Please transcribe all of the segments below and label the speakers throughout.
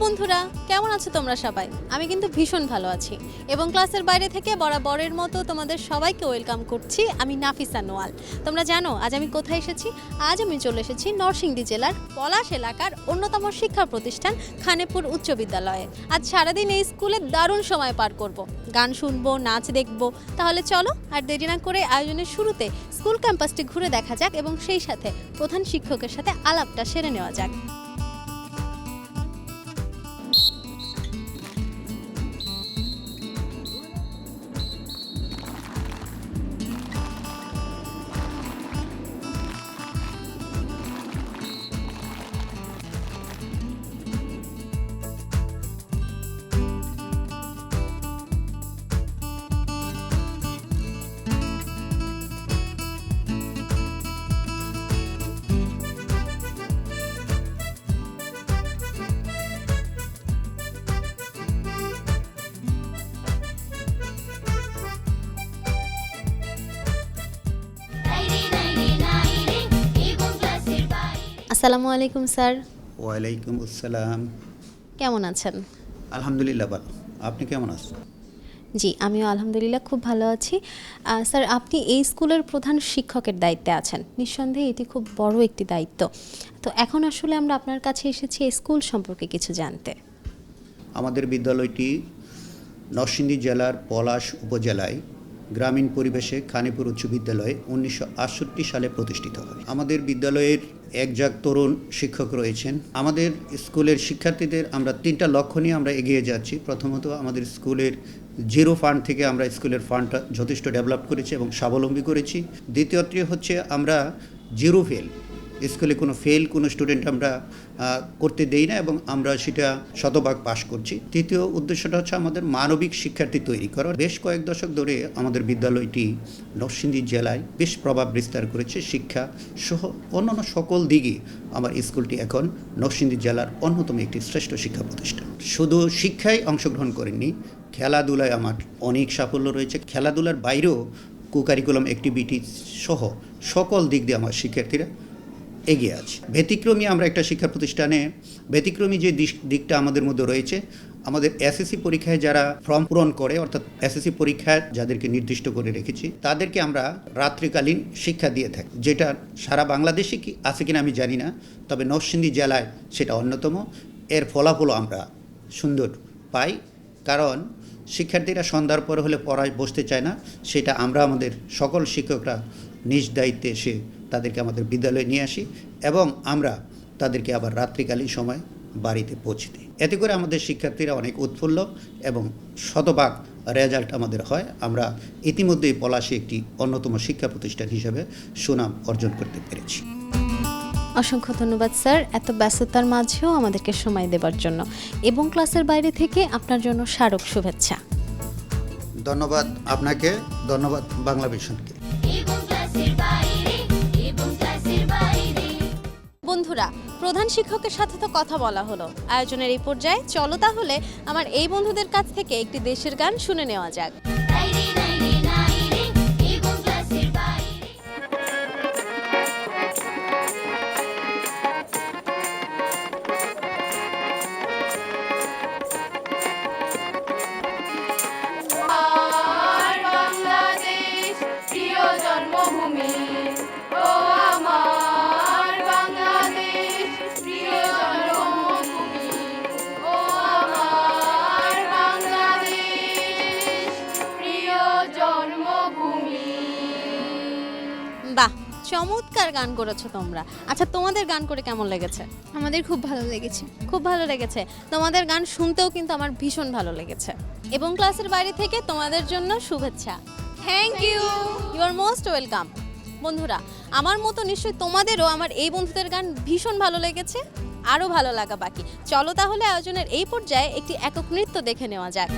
Speaker 1: বন্ধুরা, কেমন আছো তোমরা সবাই? আমি কিন্তু ভীষণ ভালো আছি এবং ক্লাসের বাইরে থেকে বরাবরের মতো তোমাদের সবাইকে ওয়েলকাম করছি। আমি নাফিসা নোয়াল। তোমরা জানো আজ আমি কোথায় এসেছি? আজ আমি চলে এসেছি নরসিংদী জেলার পলাশ এলাকার অন্যতম শিক্ষা প্রতিষ্ঠান খানেপুর উচ্চ বিদ্যালয়ে। আজ সারাদিন এই স্কুলে দারুণ সময় পার করব, গান শুনবো, নাচ দেখবো। তাহলে চলো আর দেরি না করে আয়োজনের শুরুতে স্কুল ক্যাম্পাসটি ঘুরে দেখা যাক এবং সেই সাথে প্রধান শিক্ষকের সাথে আলাপটা সেরে নেওয়া যাক। আসসালামু আলাইকুম স্যার।
Speaker 2: ওয়ালাইকুম আসসালাম।
Speaker 1: কেমন আছেন?
Speaker 2: আলহামদুলিল্লাহ ভালো। আপনি কেমন আছেন?
Speaker 1: জি, আমিও আলহামদুলিল্লাহ খুব ভালো আছি। স্যার, আপনি এই স্কুলের প্রধান শিক্ষকের দায়িত্বে আছেন। নিঃসন্দেহে এটি খুব বড় একটি দায়িত্ব। তো এখন আসলে আমরা আপনার কাছে এসেছি এই স্কুল সম্পর্কে কিছু জানতে।
Speaker 2: আমাদের বিদ্যালয়টি নরসিংদী জেলার পলাশ উপজেলায় গ্রামীণ পরিবেশে খানেপুর উচ্চ বিদ্যালয়ে 1968 সালে প্রতিষ্ঠিত হয়। আমাদের বিদ্যালয়ের একজাক তরুণ শিক্ষক রয়েছেন। আমাদের স্কুলের শিক্ষার্থীদের আমরা 3টা লক্ষ্য নিয়ে আমরা এগিয়ে যাচ্ছি। প্রথমত, আমাদের স্কুলের জিরো ফান্ড থেকে আমরা স্কুলের ফান্ডটা যথেষ্ট ডেভেলপ করেছি এবং স্বাবলম্বী করেছি। দ্বিতীয়ত হচ্ছে আমরা জিরো ফেল, স্কুলে কোনো স্টুডেন্ট আমরা করতে দেই না এবং আমরা সেটা শতভাগ পাশ করছি। তৃতীয় উদ্দেশ্যটা হচ্ছে আমাদের মানবিক শিক্ষার্থী তৈরি করা। বেশ কয়েক দশক ধরে আমাদের বিদ্যালয়টি নরসিংদী জেলায় বেশ প্রভাব বিস্তার করেছে। শিক্ষা সহ অন্যান্য সকল দিকে আমার স্কুলটি এখন নরসিংদী জেলার অন্যতম একটি শ্রেষ্ঠ শিক্ষা প্রতিষ্ঠান। শুধু শিক্ষায় অংশগ্রহণ করেননি, খেলাধুলায় আমার অনেক সাফল্য রয়েছে। খেলাধুলার বাইরেও কারিকুলাম অ্যাক্টিভিটি সহ সকল দিক দিয়ে আমার শিক্ষার্থীরা এগিয়ে আছে। ব্যতিক্রমী আমরা একটা শিক্ষা প্রতিষ্ঠানে ব্যতিক্রমী যে দিকটা আমাদের মধ্যে রয়েছে, আমাদের এসএসসি পরীক্ষায় যারা ফর্ম পূরণ করে, অর্থাৎ এসএসসি পরীক্ষায় যাদেরকে নির্দিষ্ট করে রেখেছি, তাদেরকে আমরা রাত্রিকালীন শিক্ষা দিয়ে থাকি, যেটা সারা বাংলাদেশে কি আছে কিনা আমি জানি না, তবে নরসিংদী জেলায় সেটা অন্যতম। এর ফলাফলও আমরা সুন্দর পাই, কারণ শিক্ষার্থীরা সন্ধ্যার পর হলে পড়ায় বসতে চায় না। সেটা আমরা আমাদের সকল শিক্ষকরা নিজ দায়িত্বে এসে তাদেরকে আমাদের বিদ্যালয়ে নিয়ে আসি এবং আমরা তাদেরকে আবার রাত্রিকালীন সময় বাড়িতে পৌঁছে দিই। এতে করে আমাদের শিক্ষার্থীরা অনেক উৎফুল্ল এবং শতভাগ রেজাল্ট আমাদের হয়। আমরা ইতিমধ্যেই পলাশে একটি অন্যতম শিক্ষা প্রতিষ্ঠান হিসেবে সুনাম অর্জন করতে পেরেছি।
Speaker 1: অসংখ্য ধন্যবাদ স্যার, এত ব্যস্ততার মাঝেও আমাদেরকে সময় দেওয়ার জন্য এবং ক্লাসের বাইরে থেকে আপনার জন্য স্মারক শুভেচ্ছা।
Speaker 2: ধন্যবাদ আপনাকে, ধন্যবাদ বাংলা ভিশনকে।
Speaker 1: বন্ধুরা, প্রধান শিক্ষকের সাথে তো কথা বলা হলো, আয়োজনের এই পর্যায়ে চলো তাহলে আমার এই বন্ধুদের কাছ থেকে একটি দেশের গান শুনে নেওয়া যাক। বাহ, চমৎকার গান করেছো তোমরা। আচ্ছা, তোমাদের গান করে কেমন লেগেছে?
Speaker 3: আমাদের খুব ভালো লেগেছে।
Speaker 1: খুব ভালো লেগেছে। তোমাদের গান শুনতেও কিন্তু আমার ভীষণ ভালো লেগেছে এবং ক্লাসের বাইরে থেকে তোমাদের জন্য শুভেচ্ছা।
Speaker 3: Thank you.
Speaker 1: You are most welcome. বন্ধুরা, আমার মতো নিশ্চয়ই তোমাদেরও আমার এই বন্ধুদের গান ভীষণ ভালো লেগেছে, আরও ভালো লাগা বাকি। চলো তাহলে আয়োজনের এই পর্যায়ে একটি একক নৃত্য দেখে নেওয়া যাক।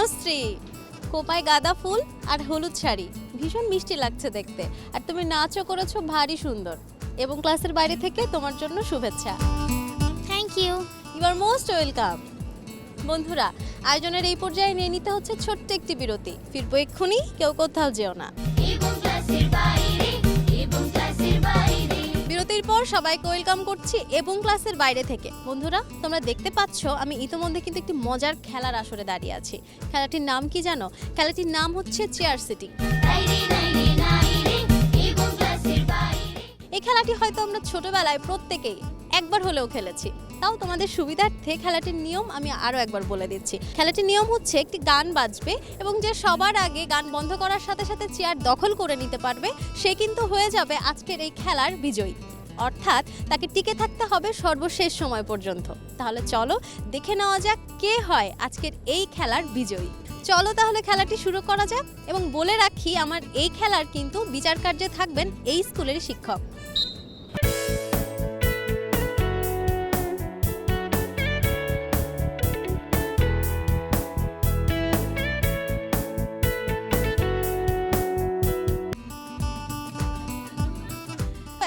Speaker 1: শুভশ্রী, কোপায় গাঁদা ফুল আর হলুদ শাড়ি, ভীষণ মিষ্টি লাগছে দেখতে। আর তুমি নাচও করেছো ভারী সুন্দর, এবং ক্লাসের বাইরে থেকে তোমার জন্য শুভেচ্ছা।
Speaker 3: Thank you.
Speaker 1: You are most welcome. বন্ধুরা, আয়োজনের এই পর্যায়ে নিয়ে নিতে হচ্ছে ছোট্ট একটি বিরতি। ফিরবো এক্ষুনি, কেউ কোথাও যেও না। বিরতির পর সবাইকে ওয়েলকাম করছি এবং ক্লাসের বাইরে থেকে। বন্ধুরা, তোমরা দেখতে পাচ্ছ আমি ইতোমধ্যে কিন্তু একটি মজার খেলার আসরে দাঁড়িয়ে আছি। খেলাটির নাম কি জানো? খেলাটির নাম হচ্ছে চেয়ার সিটিং। এই খেলাটি হয়তো আমরা ছোটবেলায় প্রত্যেকেই একবার হলেও খেলেছি। তাও তোমাদের সুবিধার্থে খেলাটির নিয়ম আমি আরও একবার বলে দিচ্ছি। খেলাটির নিয়ম হচ্ছে একটি গান বাজবে এবং যে সবার আগে গান বন্ধ করার সাথে সাথে চেয়ার দখল করে নিতে পারবে সে কিন্তু হয়ে যাবে আজকের এই খেলার বিজয়ী। অর্থাৎ তাকে টিকে থাকতে হবে সর্বশেষ সময় পর্যন্ত। তাহলে চলো দেখে নেওয়া যাক কে হয় আজকের এই খেলার বিজয়ী। চলো তাহলে খেলাটি শুরু করা যাক। এবং বলে রাখি, আমার এই খেলার কিন্তু বিচার কার্যে থাকবেন এই স্কুলের শিক্ষক।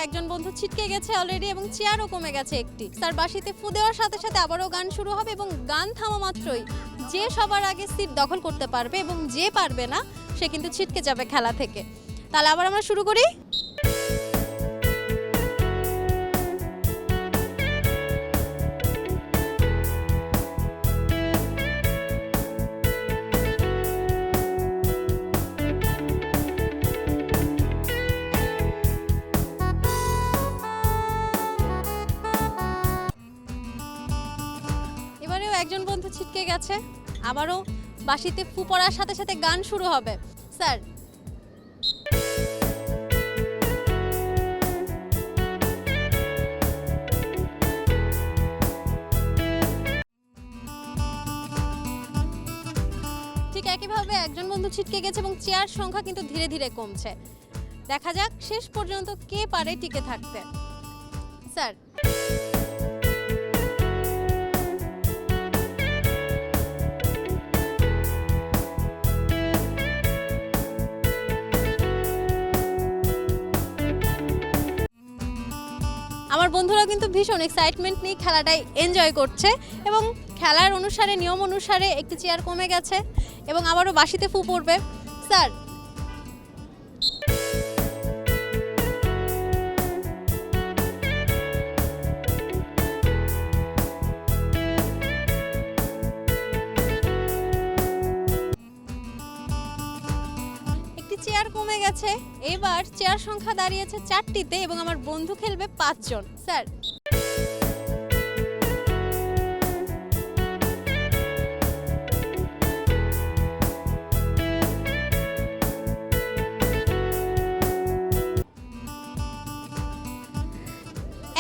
Speaker 1: একজন বন্ধু ছিটকে গেছে অলরেডি এবং চেয়ারও কমে গেছে একটি। স্যার বাঁশিতে ফু দেওয়ার সাথে সাথে আবারও গান শুরু হবে এবং গান থামা মাত্রই যে সবার আগে সিট দখল করতে পারবে এবং যে পারবে না সে কিন্তু ছিটকে যাবে খেলা থেকে। তাহলে আবার আমরা শুরু করি। এবারেও একজন বন্ধু ছিটকে গেছে, আবারও বাঁশিতে ফু পড়ার সাথে সাথে গান শুরু হবে। স্যার ঠিক একইভাবে একজন বন্ধু ছিটকে গেছে এবং চেয়ার সংখ্যা কিন্তু ধীরে ধীরে কমছে। দেখা যাক শেষ পর্যন্ত কে পারে টিকে থাকতে। স্যার আমার বন্ধুরা কিন্তু ভীষণ এক্সাইটমেন্ট নিয়ে খেলাটাই এনজয় করছে এবং খেলার অনুসারে নিয়ম অনুসারে একটি চেয়ার কমে গেছে এবং আবারও বাঁশিতে ফু পড়বে। স্যার একটি চেয়ার কমে গেছে, এবার চেয়ার সংখ্যা দাঁড়িয়েছে 4টিতে এবং আমার বন্ধু খেলবে 5 জন। স্যার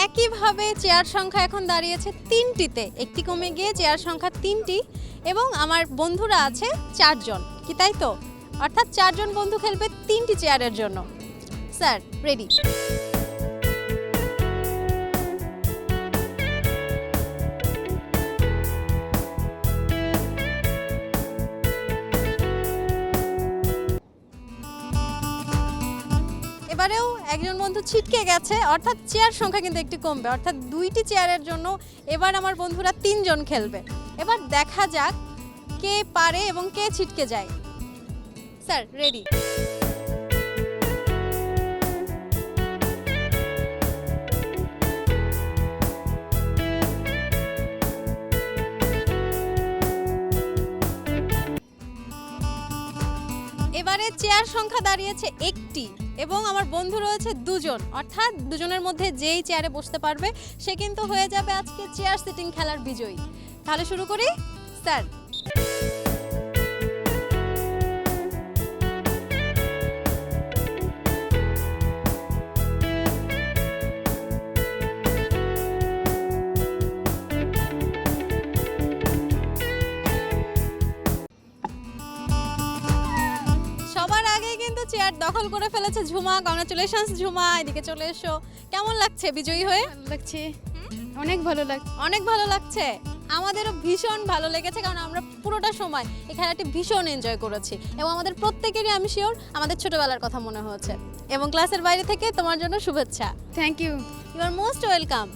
Speaker 1: একইভাবে চেয়ার সংখ্যা এখন দাঁড়িয়েছে 3টিতে, একটি কমে গিয়ে চেয়ার সংখ্যা 3টি এবং আমার বন্ধুরা আছে 4 জন। কি তাই তো? অর্থাৎ 4 জন বন্ধু খেলবে 3টি চেয়ারের জন্য। Sir ready. এবারেও একজন বন্ধু ছিটকে গেছে, অর্থাৎ চেয়ার সংখ্যা কিন্তু একটু কমবে, অর্থাৎ 2টি চেয়ারের জন্য এবার আমার বন্ধুরা 3 জন খেলবে। এবার দেখা যাক কে পারে এবং কে ছিটকে যায়। Sir ready. এবারে চেয়ার সংখ্যা দাঁড়িয়েছে 1টি এবং আমার বন্ধু রয়েছে 2 জন, অর্থাৎ দুজনের মধ্যে যেই চেয়ারে বসতে পারবে সে কিন্তু হয়ে যাবে আজকে চেয়ার সিটিং খেলার বিজয়ী। তাহলে শুরু করি। স্যার চেয়ার দখল করে ফেলেছে ঝুমা। কংগ্রাচুলেশনস ঝুমা, এদিকে চলে এসো। কেমন লাগছে বিজয়ী হয়ে?
Speaker 3: ভালো লাগছে, অনেক ভালো লাগছে।
Speaker 1: অনেক ভালো লাগছে। আমাদেরও ভীষণ ভালো লেগেছে, কারণ আমরা পুরোটা সময় এই খেলাটি ভীষণ এনজয় করেছি এবং আমাদের প্রত্যেকেরই আমি শিওর আমাদের ছোটবেলার কথা মনে হচ্ছে। এবং ক্লাসের বাইরে থেকে তোমার জন্য শুভেচ্ছা।
Speaker 3: Thank you.
Speaker 1: You are most welcome.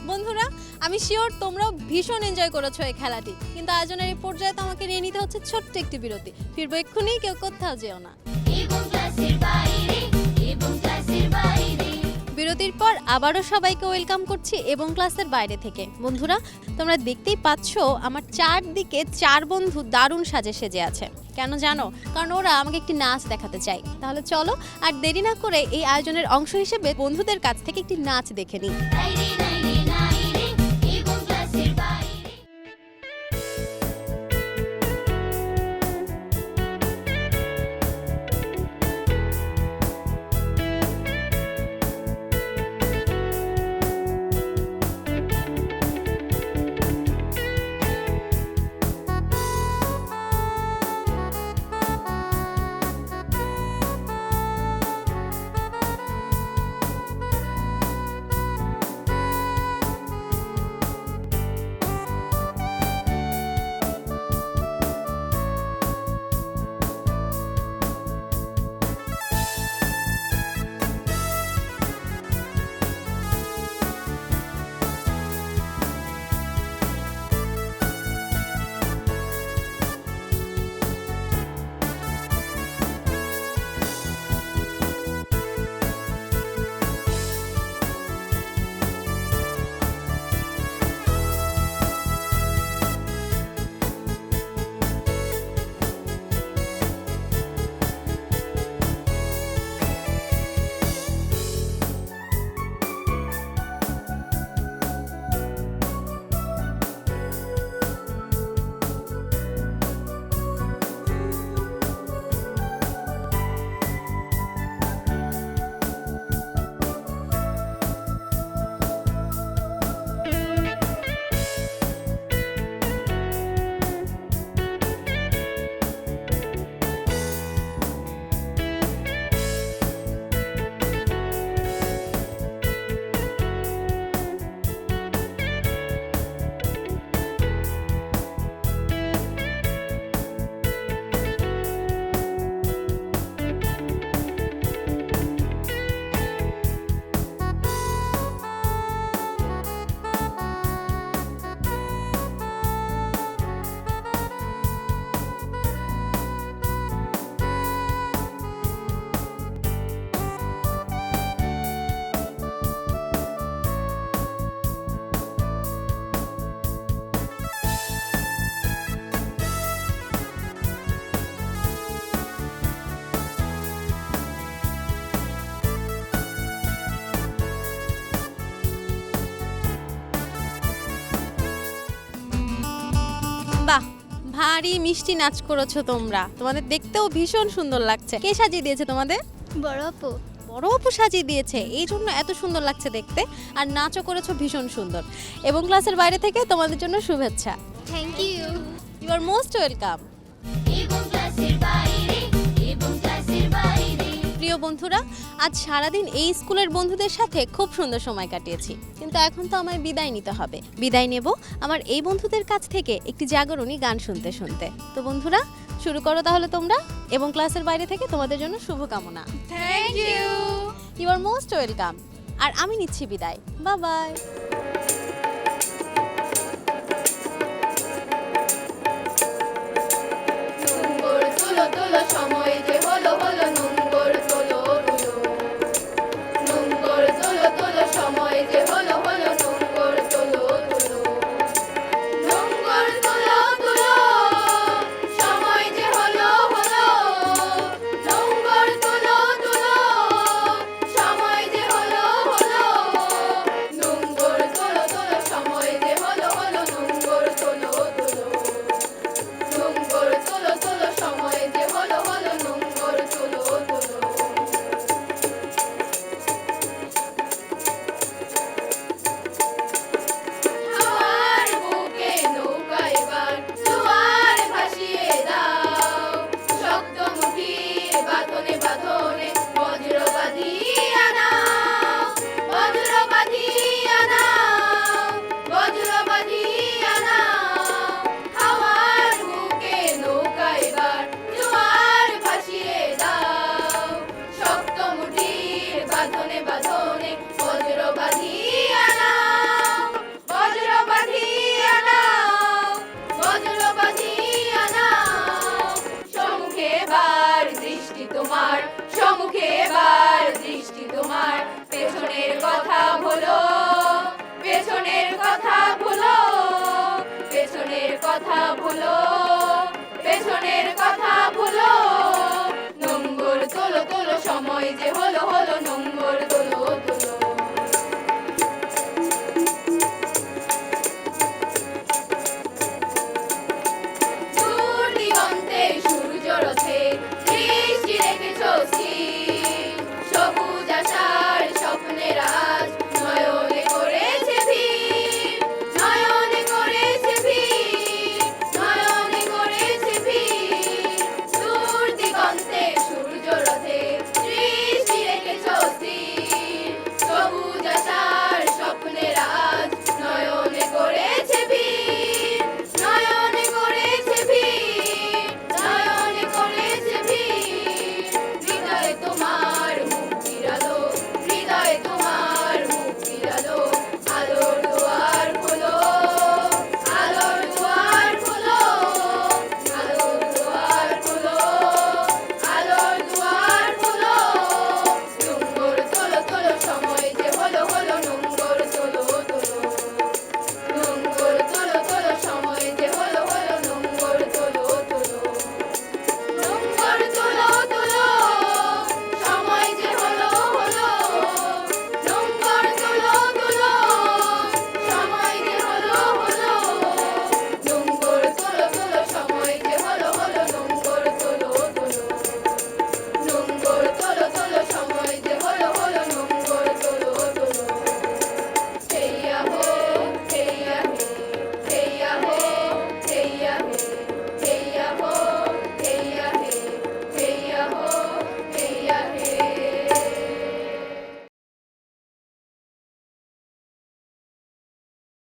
Speaker 1: বন্ধুরা, আমি শিওর তোমরাও ভীষণ এনজয় করেছো এই খেলাটি, কিন্তু আয়োজনের এই পর্যায়ে তো আমাকে নিয়ে নিতে হচ্ছে ছোট্ট একটি বিরতি। ফিরবো এক্ষুনি, কেউ কোথাও যেও না। বিরতির পর আবারও সবাইকে ওয়েলকাম করছি এবং ক্লাসের বাইরে থেকে। বন্ধুরা, তোমরা দেখতেই পাচ্ছ আমার চারদিকে চার বন্ধু দারুণ সাজে সেজে আছে। কেন জানো? কারণ ওরা আমাকে একটি নাচ দেখাতে চাই। তাহলে চলো আর দেরি না করে এই আয়োজনের অংশ হিসেবে বন্ধুদের কাছ থেকে একটি নাচ দেখে নিই। বাহ, ভারী মিষ্টি নাচ করেছো তোমরা। তোমাদের দেখতেও ভীষণ সুন্দর লাগছে। কে সাজিয়ে দিয়েছে তোমাদের?
Speaker 3: বড় আপু।
Speaker 1: বড় আপু সাজিয়ে দিয়েছে, এই জন্য এত সুন্দর লাগছে দেখতে। আর নাচও করেছো ভীষণ সুন্দর। এবং ক্লাসের বাইরে থেকে তোমাদের জন্য শুভেচ্ছা।
Speaker 3: Thank you.
Speaker 1: You are most welcome. প্রিয় বন্ধুরা, আজ সারাদিন এই স্কুলের বন্ধুদের সাথে খুব সুন্দর সময় কাটিয়েছি, কিন্তু এখন তো আমায় বিদায় নিতে হবে। বিদায় নেব আমার এই বন্ধুদের কাছ থেকে একটি জাগরণী গান শুনতে শুনতে। তো বন্ধুরা, শুরু করো তাহলে তোমরা। এবং ক্লাসের বাইরে থেকে তোমাদের জন্য শুভকামনা।
Speaker 3: Thank you.
Speaker 1: You are most welcome. আর আমি নিচ্ছি বিদায়। Bye bye.
Speaker 3: তুলো তুলো সময়